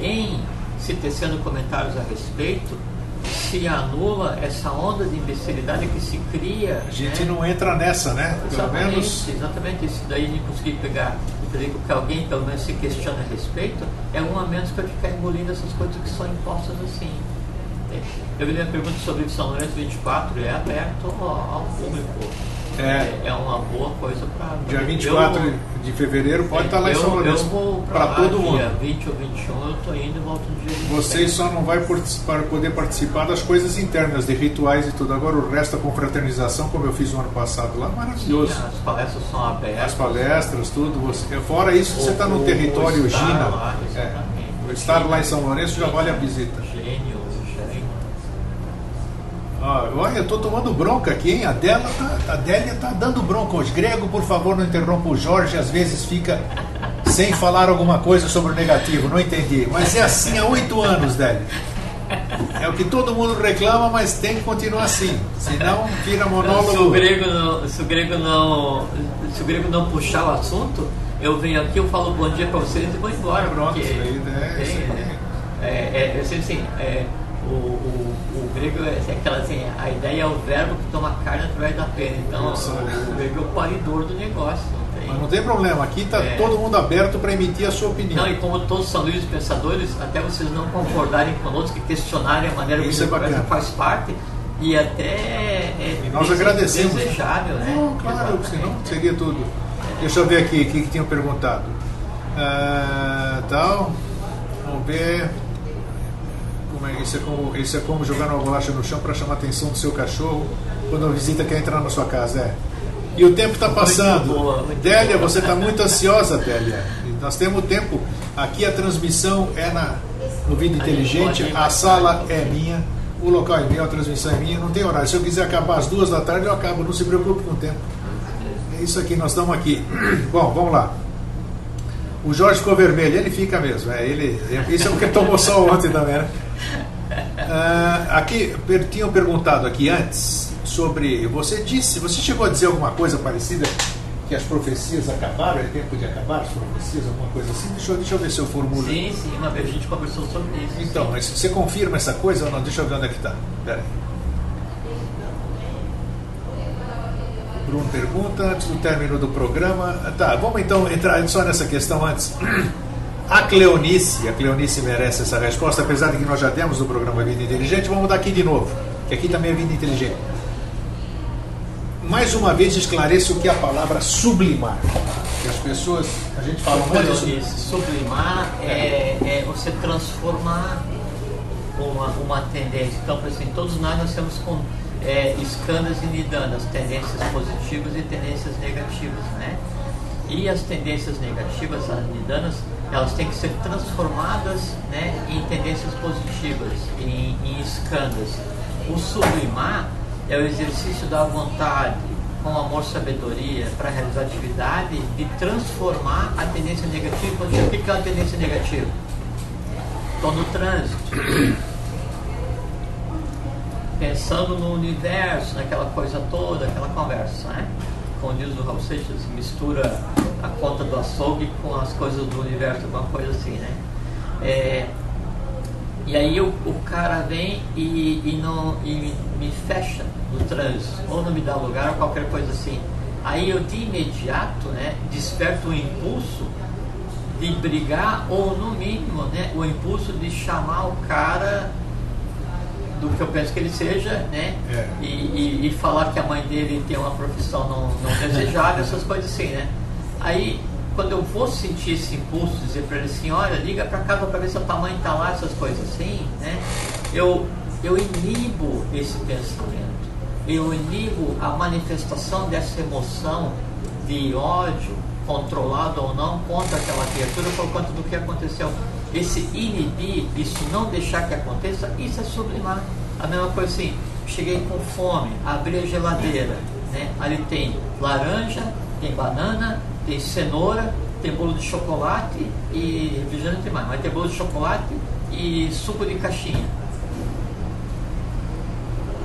em se tecendo comentários a respeito, se anula essa onda de imbecilidade que se cria. A gente não entra nessa, né? Pelo menos. Exatamente, isso daí a gente conseguir pegar e fazer com que alguém pelo menos se questione a respeito, é um a menos para ficar engolindo essas coisas que são impostas assim. Eu vi uma pergunta sobre o São Lourenço 24, é aberto ao público. É uma boa coisa para... Dia 24 de fevereiro pode estar lá em São Lourenço. Eu vou para todo mundo. Dia 20 ou 21 eu estou indo e volto no dia 20. Vocês só não vão poder participar das coisas internas, de rituais e tudo. Agora o resto da confraternização, como eu fiz no ano passado lá, maravilhoso. Sim, as palestras são abertas. As palestras, tudo. Fora isso, você está no território Gina. Lá, o estar lá em São Lourenço já vale a visita. Gênio. Olha, eu estou tomando bronca aqui, hein? A Délia está dando bronca hoje. Grego, por favor, não interrompa o Jorge, às vezes fica sem falar alguma coisa sobre o negativo, não entendi. Mas é assim há 8 anos, Délia. É o que todo mundo reclama, mas tem que continuar assim, senão vira monólogo. Se o grego não puxar o assunto, eu venho aqui, eu falo bom dia para vocês e vou embora. Pronto, o grego é aquela assim, a ideia é o verbo que toma carne através da pena. Então o grego é o paridor do negócio. Mas não tem problema, aqui está todo mundo aberto para emitir a sua opinião. Não, e como todos são livres pensadores, até vocês não concordarem conosco, que questionarem a maneira como isso faz parte, E até e nós agradecemos. Desejável, né? Não, claro, senão seria tudo. Deixa eu ver aqui o que tinham perguntado. Tal, vamos ver. Isso é como jogar uma bolacha no chão para chamar a atenção do seu cachorro quando a visita quer entrar na sua casa. E o tempo está passando. Délia, você está muito ansiosa, Délia. Nós temos tempo. Aqui a transmissão é no Vida Inteligente, a sala é minha, o local é meu, a transmissão é minha, não tem horário. Se eu quiser acabar às 2 da tarde, eu acabo, não se preocupe com o tempo. É isso aqui, nós estamos aqui. Bom, vamos lá. O Jorge ficou vermelho, ele fica mesmo. Isso é porque tomou sol ontem também, né? Aqui, tinham perguntado aqui antes sobre. Você chegou a dizer alguma coisa parecida? Que as profecias acabaram, é tempo de acabar as profecias, alguma coisa assim? Deixa eu ver se eu formulo. Sim, uma vez a gente conversou sobre isso. Então, sim. Mas você confirma essa coisa ou não? Deixa eu ver onde é que está. Espera aí. O Bruno pergunta, antes do término do programa. Tá, vamos então entrar só nessa questão antes. A Cleonice merece essa resposta, apesar de que nós já demos no programa Vida Inteligente, vamos dar aqui de novo, que aqui também é Vida Inteligente. Mais uma vez esclareça o que é a palavra sublimar. Que as pessoas, a gente fala muito sobre sublimar é você transformar uma tendência. Então, por exemplo, todos nós temos escanas e nidanas, tendências positivas e tendências negativas, né? E as tendências negativas, as nidanas, elas têm que ser transformadas, né, em tendências positivas, em escanas. O sublimar é o exercício da vontade, com amor, sabedoria, para realizar a atividade de transformar a tendência negativa em positiva. O que é a tendência negativa? Estou no trânsito, pensando no universo, naquela coisa toda, aquela conversa, né? Como diz o Raul Seixas, mistura a conta do açougue com as coisas do universo, alguma coisa assim, né? E aí o cara vem e me fecha no trânsito, ou não me dá lugar, ou qualquer coisa assim. Aí eu de imediato, né, desperto o impulso de brigar, ou no mínimo, né, o impulso de chamar o cara do que eu penso que ele seja, né? E falar que a mãe dele tem uma profissão não desejável, essas coisas assim, né? Aí, quando eu vou sentir esse impulso, dizer para ele assim, olha, liga para casa para ver se a tua mãe está lá, essas coisas assim, né? Eu inibo esse pensamento, eu inibo a manifestação dessa emoção de ódio, controlado ou não, contra aquela criatura por conta do que aconteceu. Esse inibir, isso não deixar que aconteça, isso é sublimar. A mesma coisa assim, cheguei com fome, abri a geladeira, né? Ali tem laranja, tem banana, tem cenoura, tem bolo de chocolate e refrigerante mais, mas tem bolo de chocolate e suco de caixinha.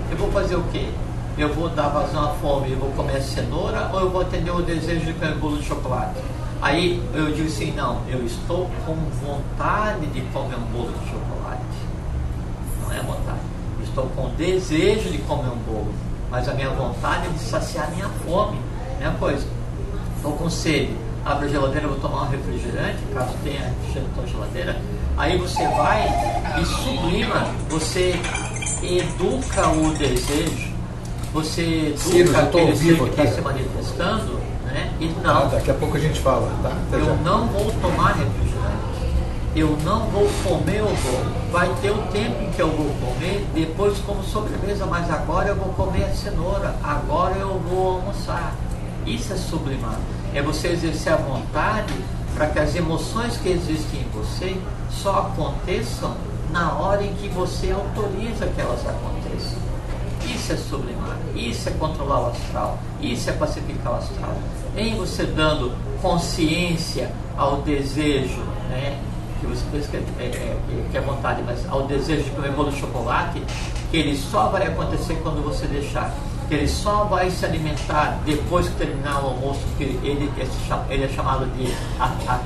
Eu vou fazer o quê? Eu vou dar vazão à fome e vou comer a cenoura, ou eu vou atender o desejo de comer bolo de chocolate? Aí eu digo assim, não, eu estou com vontade de comer um bolo de chocolate. Não é vontade. Eu estou com desejo de comer um bolo, mas a minha vontade é de saciar minha fome. Mesma coisa. Estou com sede, abro a geladeira, vou tomar um refrigerante, caso tenha refrigerante na geladeira. Aí você vai e sublima, você educa o desejo, você educa aquele ser que está se manifestando, né? E não. Daqui a pouco a gente fala, tá? Eu não vou tomar refrigerante, eu não vou comer o bolo. Vai ter o tempo em que eu vou comer, depois como sobremesa, mas agora eu vou comer a cenoura, agora eu vou almoçar. Isso é sublimar, é você exercer a vontade para que as emoções que existem em você só aconteçam na hora em que você autoriza que elas aconteçam. Isso é sublimar, isso é controlar o astral, isso é pacificar o astral. Em você dando consciência ao desejo, né, que você pensa que é vontade, mas ao desejo de comer bolo de chocolate, que ele só vai acontecer quando você deixar. Que ele só vai se alimentar depois que terminar o almoço, que ele é chamado de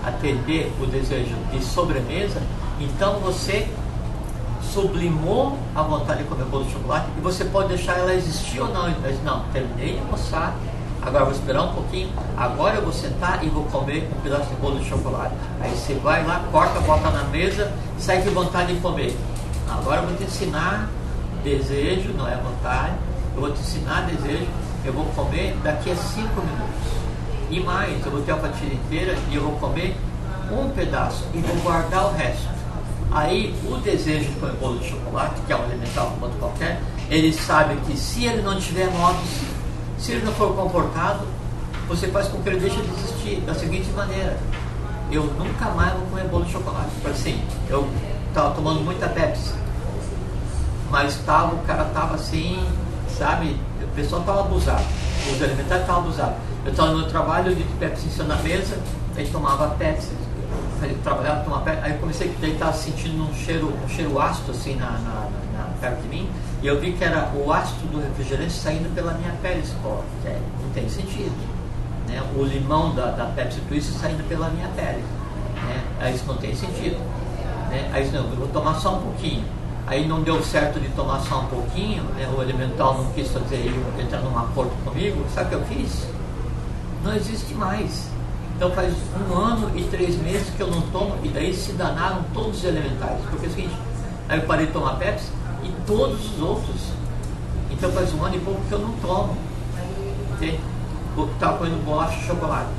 atender o desejo de sobremesa. Então você sublimou a vontade de comer bolo de chocolate e você pode deixar ela existir ou não. Mas não, terminei de almoçar, agora vou esperar um pouquinho, agora eu vou sentar e vou comer um pedaço de bolo de chocolate. Aí você vai lá, corta, bota na mesa, sai com vontade de comer. Agora eu vou te ensinar desejo, não é vontade. Eu vou te ensinar desejo, eu vou comer daqui a 5 minutos. E mais, eu vou ter a fatia inteira e eu vou comer um pedaço e vou guardar o resto. Aí o desejo com o bolo de chocolate, que é um elemental como outro qualquer, ele sabe que se ele não tiver modos, se ele não for comportado, você faz com que ele deixe de existir da seguinte maneira: eu nunca mais vou comer bolo de chocolate. Assim, eu estava tomando muita Pepsi, mas o cara estava assim, sabe, o pessoal estava abusado, os alimentares estavam abusados. Eu estava no meu trabalho, de Pepsi em cima da mesa, aí tomava Pepsi, trabalhava, tomava Pepsi, aí eu comecei a estar sentindo um cheiro ácido assim perto de mim, e eu vi que era o ácido do refrigerante saindo pela minha pele. Não tem sentido, né? O limão da Pepsi Twist saindo pela minha pele, né? Aí isso não tem sentido, né? Aí não, eu vou tomar só um pouquinho. Aí não deu certo de tomar só um pouquinho, né? O elemental não quis fazer entrar num acordo comigo. Sabe o que eu fiz? Não existe mais. Então faz 1 ano e 3 meses que eu não tomo, e daí se danaram todos os elementais. Porque é o seguinte, aí eu parei de tomar Pepsi e todos os outros. Então faz 1 ano e pouco que eu não tomo. Entende? Eu estava comendo bolacha e chocolate.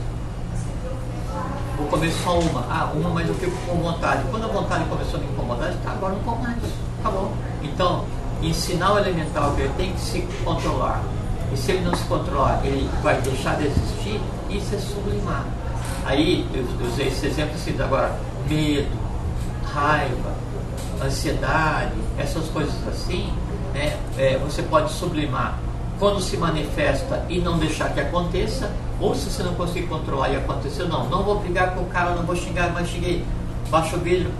Vou comer só uma, mas eu fico com vontade. Quando a vontade começou a me incomodar, agora não como mais. Acabou. Então, ensinar o elemental que ele tem que se controlar. E se ele não se controlar, ele vai deixar de existir, isso é sublimar. Aí, eu usei esse exemplo assim, agora, medo, raiva, ansiedade, essas coisas assim, né, você pode sublimar quando se manifesta e não deixar que aconteça, ou se você não conseguir controlar e acontecer, não vou brigar com o cara, não vou xingar, mas xinguei, baixa o vidro,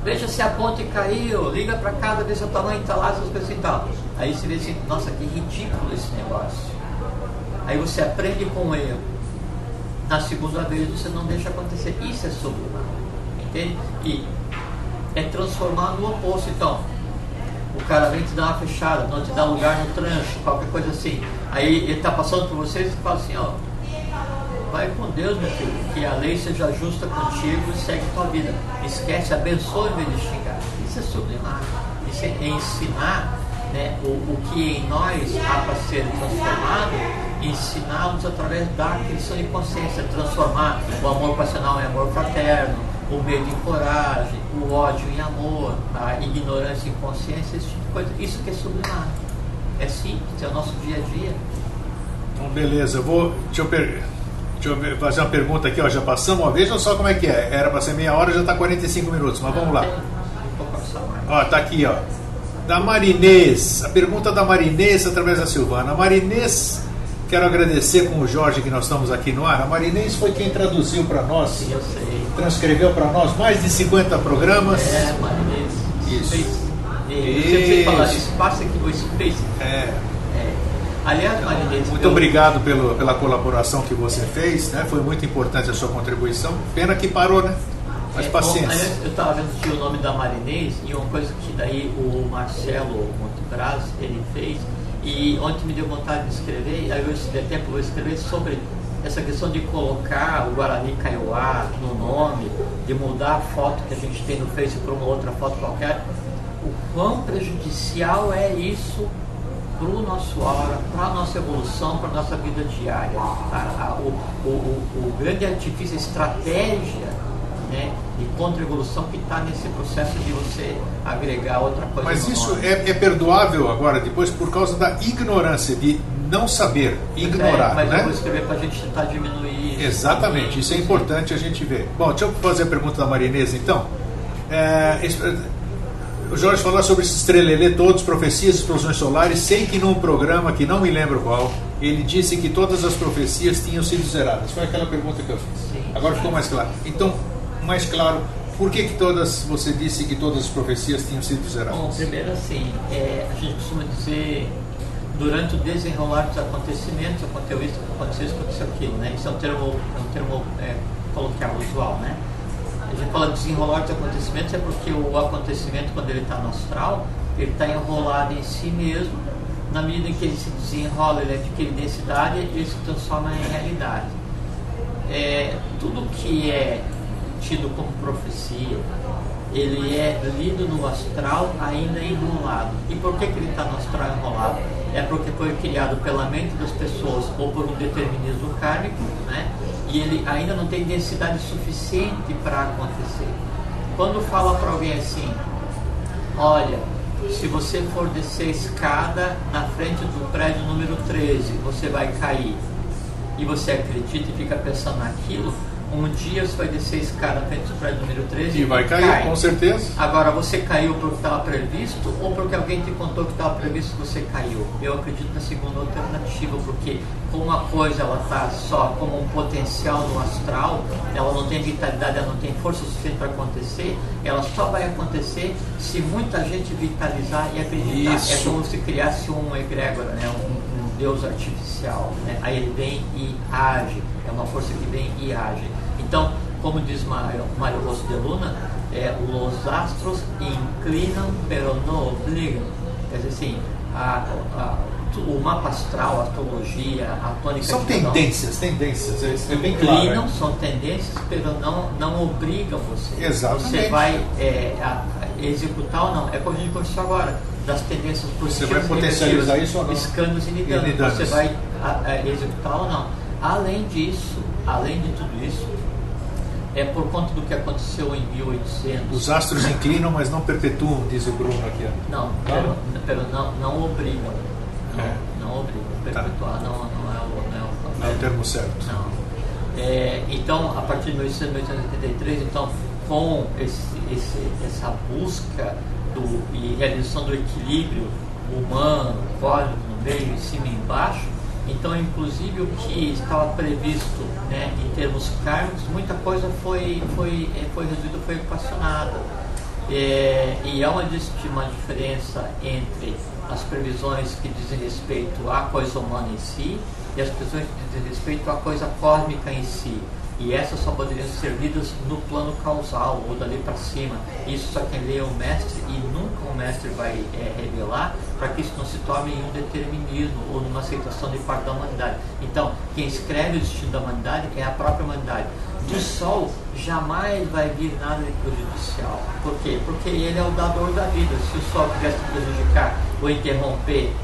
veja se a ponte caiu, liga para casa, vê se o tamanho está lá, essas coisas e tal. Aí você vê assim, nossa, que ridículo esse negócio. Aí você aprende com o erro. Na segunda vez você não deixa acontecer. Isso é sublimar, entende? E é transformar no oposto. Então, o cara vem te dar uma fechada, não te dá lugar no trânsito, qualquer coisa assim. Aí ele está passando por vocês e fala assim, vai com Deus, meu filho, que a lei seja justa contigo e segue tua vida. Esquece, abençoa em vez de xingar. Isso é sublimar. Isso é ensinar, né, o que em nós há para ser transformado, ensiná-los através da aquisição de consciência, transformar o amor passional em amor fraterno, o medo em coragem, o ódio em amor, a ignorância em consciência, esse tipo de coisa. Isso que é sublimar. É simples, é o nosso dia a dia. Então, beleza, deixa eu fazer uma pergunta aqui, já passamos uma vez, não só como é que é. Era para ser meia hora, já está 45 minutos, mas vamos lá. Tá aqui, da Marinês, a pergunta da Marinês através da Silvana. A Marinês, quero agradecer com o Jorge que nós estamos aqui no ar. A Marinês foi quem traduziu para nós, sim, eu sei, transcreveu para nós mais de 50 programas. Marinês. Isso. Você falar espaço aqui do Space. Aliás, Marinês, muito obrigado pela colaboração que você fez, né? Foi muito importante a sua contribuição. Pena que parou, né? Mas paciência. Aliás, eu estava vendo aqui o nome da Marinês e uma coisa que daí o Marcelo Montebras ele fez, e ontem me deu vontade de escrever, aí se der tempo eu vou escrever sobre essa questão de colocar o Guarani Kaiowá no nome, de mudar a foto que a gente tem no Facebook para uma outra foto qualquer. O quão prejudicial é isso para o nosso aura, para a nossa evolução, para a nossa vida diária. O grande artifício, a estratégia, né, de contra-evolução que está nesse processo de você agregar outra coisa. Mas isso é perdoável agora, depois, por causa da ignorância, de não saber, ignorar, mas né? eu vou escrever para a gente tentar diminuir isso. Exatamente, isso é importante a gente ver. Bom, deixa eu fazer a pergunta da Marinês, então. O Jorge falou sobre esse estrelelê todos, profecias, explosões solares. Sei que num programa, que não me lembro qual, ele disse que todas as profecias tinham sido zeradas. Foi aquela pergunta que eu fiz. Sim. Agora ficou mais claro. Então, mais claro, por que você disse que todas as profecias tinham sido zeradas? Bom, primeiro assim, a gente costuma dizer, durante o desenrolar dos acontecimentos, aconteceu isso, aconteceu aquilo, né? Isso é um termo coloquial, usual, né? A gente fala de desenrolar dos acontecimentos é porque o acontecimento, quando ele está no astral, ele está enrolado em si mesmo. Na medida em que ele se desenrola, ele adquire densidade e ele se transforma em realidade. Tudo que é tido como profecia, ele é lido no astral ainda enrolado. E por que ele está no astral enrolado? É porque foi criado pela mente das pessoas ou por um determinismo kármico, né? E ele ainda não tem densidade suficiente para acontecer. Quando fala para alguém assim, olha, se você for descer a escada na frente do prédio número 13, você vai cair. E você acredita e fica pensando naquilo, um dia você vai descer a escada na frente do prédio número 13 e vai cair, cai. Com certeza. Agora, você caiu porque estava previsto ou porque alguém te contou que estava previsto e você caiu? Eu acredito na segunda alternativa, porque como uma coisa ela está só como um potencial no astral, ela não tem vitalidade, ela não tem força suficiente para acontecer, ela só vai acontecer se muita gente vitalizar e acreditar. Isso. É como se criasse um egrégora, né? um Deus artificial, né? Aí ele vem e age, é uma força que vem e age. Então, como diz Mário Rosso de Luna, os astros inclinam, pero não obligam. Quer dizer assim, o mapa astral, a astrologia, a tônica... São tendências, é bem claro. Inclinam, são tendências, pero não obrigam você. Exatamente. Você vai executar ou não. É como a gente conversou agora, das tendências positivas. Você vai potencializar isso ou não? Escândalos e nidanos. Você vai executar ou não. Além disso, além de tudo isso, é por conta do que aconteceu em 1800. Os astros inclinam, mas não perpetuam, diz o Bruno aqui. Não, não obrigam. Não obrigam. Perpetuar não é o termo certo. Não. Então, a partir de 1883, então, com essa busca e realização do equilíbrio humano, cósmico, no meio, em cima e embaixo, então, inclusive, o que estava previsto, né, em termos kármicos, muita coisa foi reduzida, foi equacionada. E há uma diferença entre as previsões que dizem respeito à coisa humana em si e as previsões que dizem respeito à coisa cósmica em si. E essas só poderiam ser lidas no plano causal, ou dali para cima. Isso só quem lê é o mestre, e nunca o mestre vai revelar, para que isso não se torne em um determinismo ou numa aceitação de parte da humanidade. Então, quem escreve o destino da humanidade é a própria humanidade. Do Sol jamais vai vir nada de prejudicial. Por quê? Porque ele é o dador da vida. Se o Sol quisesse prejudicar ou interromper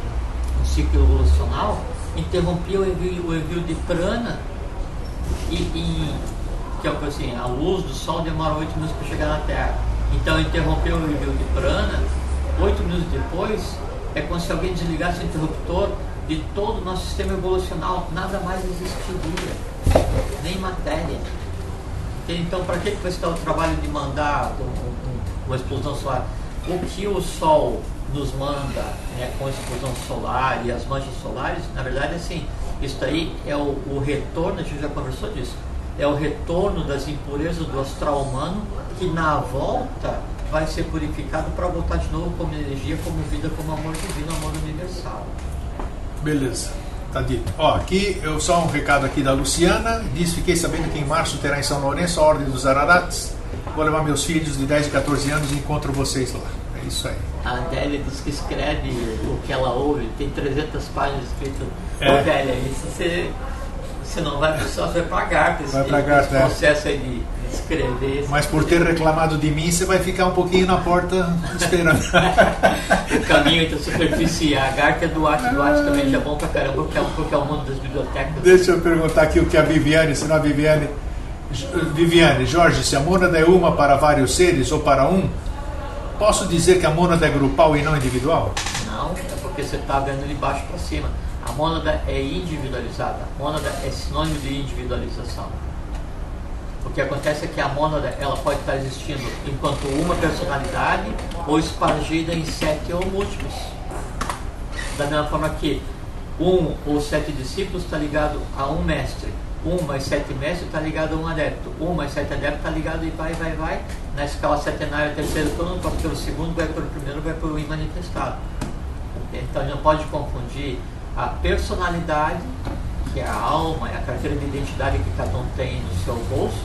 um ciclo evolucional, interrompia o envio de prana, que é o que assim, a luz do Sol demora 8 minutos para chegar na Terra. Então, interrompeu o envio de prana, 8 minutos depois, é como se alguém desligasse o interruptor de todo o nosso sistema evolucional, nada mais existiria, nem matéria. Então, para que vai se dar o trabalho de mandar uma explosão solar? O que o Sol nos manda, né, com a explosão solar e as manchas solares, na verdade, assim, isso daí é o retorno, a gente já conversou disso, é o retorno das impurezas do astral humano, que na volta vai ser purificado para voltar de novo como energia, como vida, como amor divino, amor universal. Beleza, tá dito. Ó, aqui, só um recado aqui da Luciana, diz: fiquei sabendo que em março terá em São Lourenço a Ordem dos Ararates. Vou levar meus filhos de 10 e 14 anos e encontro vocês lá. É isso aí. A Adélia diz que escreve o que ela ouve, tem 300 páginas escritas. Ô, Adélia, isso você não vai precisar, você vai pagar esse processo aí de escrever. Mas por ter reclamado de mim, você vai ficar um pouquinho na porta esperando. O caminho entre a superfície e a Agar, que é do arte também já é bom pra caramba, porque é o mundo das bibliotecas. Deixa eu perguntar aqui o que a Viviane, senão a Viviane, Jorge, se a mônada é uma para vários seres ou para um, posso dizer que a mônada é grupal e não individual? Não, é porque você está vendo de baixo para cima. A mônada é individualizada. A mônada é sinônimo de individualização. O que acontece é que a mônada ela pode estar existindo enquanto uma personalidade ou espargida em 7 ou múltiplos. Da mesma forma que 1 ou 7 discípulos está ligado a um mestre. 1 mais 7 mestres está ligado a um adepto. 1 mais 7 adeptos está ligado e vai. Na escala setenária, terceiro turno, passa pelo segundo, vai pelo primeiro, vai pelo imanifestado. Então a gente não pode confundir a personalidade, que é a alma, é a carteira de identidade que cada um tem no seu bolso,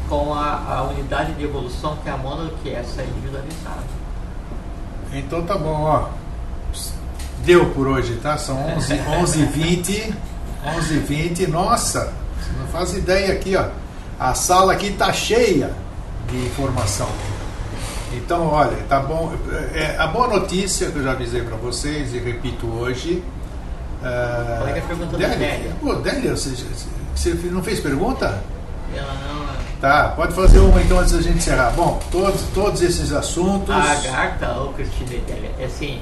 com a unidade de evolução, que é a mônada, que é essa individualizada. Então tá bom, ó. Deu por hoje, tá? São 11h20. 11h20. Nossa, você não faz ideia aqui, ó. A sala aqui tá cheia de informação. Então, olha, tá bom. A boa notícia que eu já avisei para vocês e repito hoje. Qual é que é a pergunta da Délia? Pô, Délia, você não fez pergunta? Ela não. Tá, pode fazer uma então antes da gente encerrar. Bom, todos esses assuntos. A Agartha, ou Cristina e Délia, assim,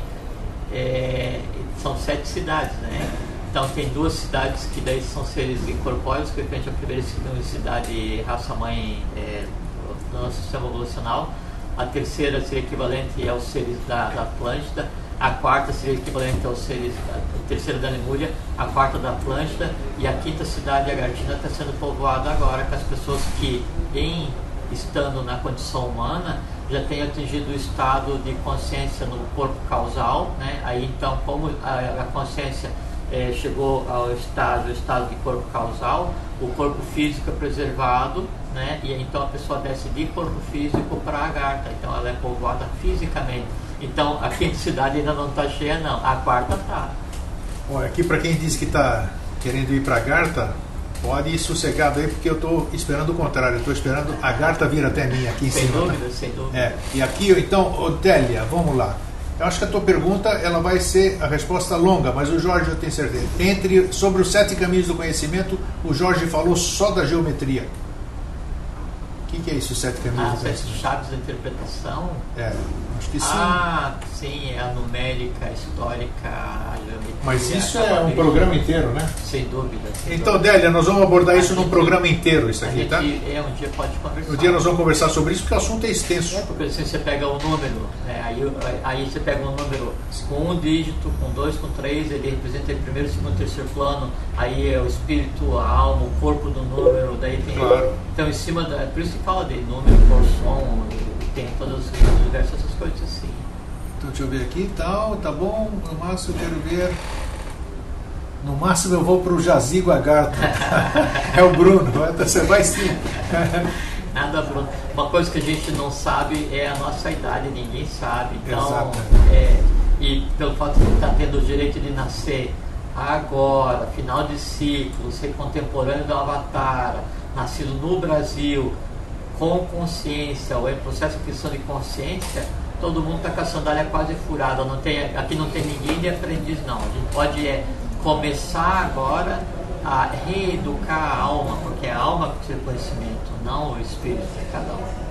são 7 cidades, né? Então tem 2 cidades que daí são seres incorpóreos, que a primeira e segunda cidade raça-mãe do nosso sistema evolucional. A terceira seria equivalente aos seres da Atlântida. A quarta seria equivalente aos seres a terceira da Lemúria, a quarta da Atlântida, e a quinta cidade, a Agartina, está sendo povoada agora com as pessoas que, estando na condição humana, já têm atingido o estado de consciência no corpo causal, né? Aí então, como a consciência chegou ao estado de corpo causal, o corpo físico é preservado, né? E então a pessoa desce de corpo físico para a Agartha, então ela é povoada fisicamente. Então a quinta cidade ainda não está cheia, não, a quarta está. Olha, aqui para quem diz que está querendo ir para a Agartha, pode ir sossegado aí, porque eu estou esperando o contrário, eu estou esperando a Agartha vir até mim aqui em cima. Sem dúvida. E aqui, então, Odélia, vamos lá. Eu acho que a tua pergunta ela vai ser a resposta longa, mas o Jorge eu tenho certeza. Sobre os 7 caminhos do conhecimento, o Jorge falou só da geometria. O que é isso, 7 caminhos do As conhecimento? chaves da interpretação? Acho que sim. Sim, é a numérica, a histórica, a geometria. Mas isso é um programa inteiro, né? Sem dúvida. Então, Délia, nós vamos abordar isso num programa inteiro, isso aqui, tá? Um dia pode conversar. Um dia nós vamos conversar sobre isso, porque o assunto é extenso. Porque assim, você pega um número, né? aí você pega um número com um dígito, com 2, com 3, ele representa o primeiro, segundo, terceiro plano, aí é o espírito, a alma, o corpo do número, daí tem... Claro. Então, em cima por isso que fala de número, por som, tem todas as diversas essas coisas assim. Então, deixa eu ver aqui, tá bom, no máximo eu quero ver... No máximo eu vou para o Jazigo Agartha. É o Bruno, você vai sim. Nada, Bruno. Uma coisa que a gente não sabe é a nossa idade, ninguém sabe. Então, e pelo fato de estar tendo o direito de nascer agora, final de ciclo, ser contemporâneo do Avatar, nascido no Brasil, com consciência, ou em processo de criação de consciência, todo mundo está com a sandália quase furada. Aqui não tem ninguém de aprendiz, não. A gente pode começar agora a reeducar a alma, porque é a alma que precisa de conhecimento, não o espírito de cada um.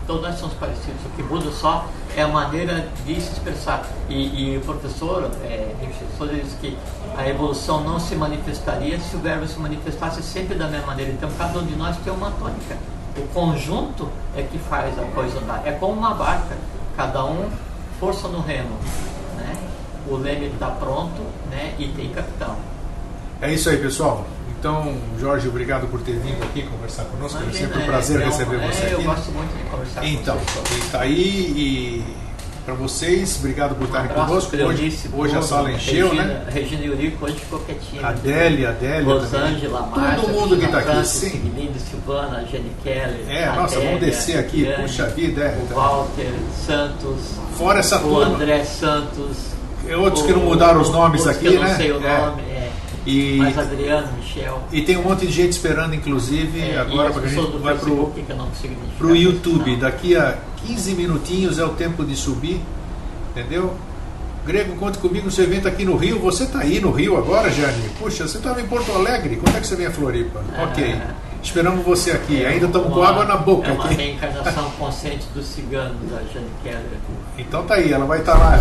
Todos nós somos parecidos, o que muda só é a maneira de se expressar. E o professor diz que a evolução não se manifestaria se o verbo se manifestasse sempre da mesma maneira. Então cada um de nós tem uma tônica. O conjunto é que faz a coisa andar. É como uma barca, cada um força no remo, né? O leme está pronto, né? E tem capitão. É isso aí, pessoal. Então, Jorge, obrigado por ter vindo aqui conversar conosco. É sempre um prazer receber você aqui. Eu gosto muito de conversar com vocês. Ele está aí e para vocês, obrigado por estarem conosco. Hoje a sala encheu, né? Regina Eurico hoje ficou quietinha. Adélia Rosângela, Márcia, todo mundo que está aqui, sim. Siglinda, Silvana, Jenny Keller. Vamos descer aqui, puxa vida. O Walter Santos. Fora essa turma. O André Santos. Outros que não mudaram os nomes aqui, eu né? Não sei o nome, mas Adriano, Michel. E tem um monte de gente esperando, inclusive, agora para que a gente vai pro YouTube. Daqui a 15 minutinhos é o tempo de subir, entendeu? Grego, conte comigo no seu evento aqui no Rio. Você está aí no Rio agora, Jane? Puxa, você estava em Porto Alegre? Quando é que você vem a Floripa? Ok. Esperamos você aqui. Ainda estamos com água na boca. É uma reencarnação consciente do cigano, da Jenny Keller. Então tá aí, ela vai estar lá.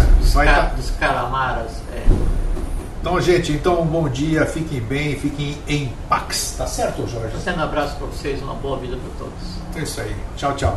Dos Calamaras. Então, gente, um bom dia, fiquem bem, fiquem em paz. Tá certo, Jorge? Um abraço para vocês, uma boa vida para todos. É isso aí. Tchau, tchau.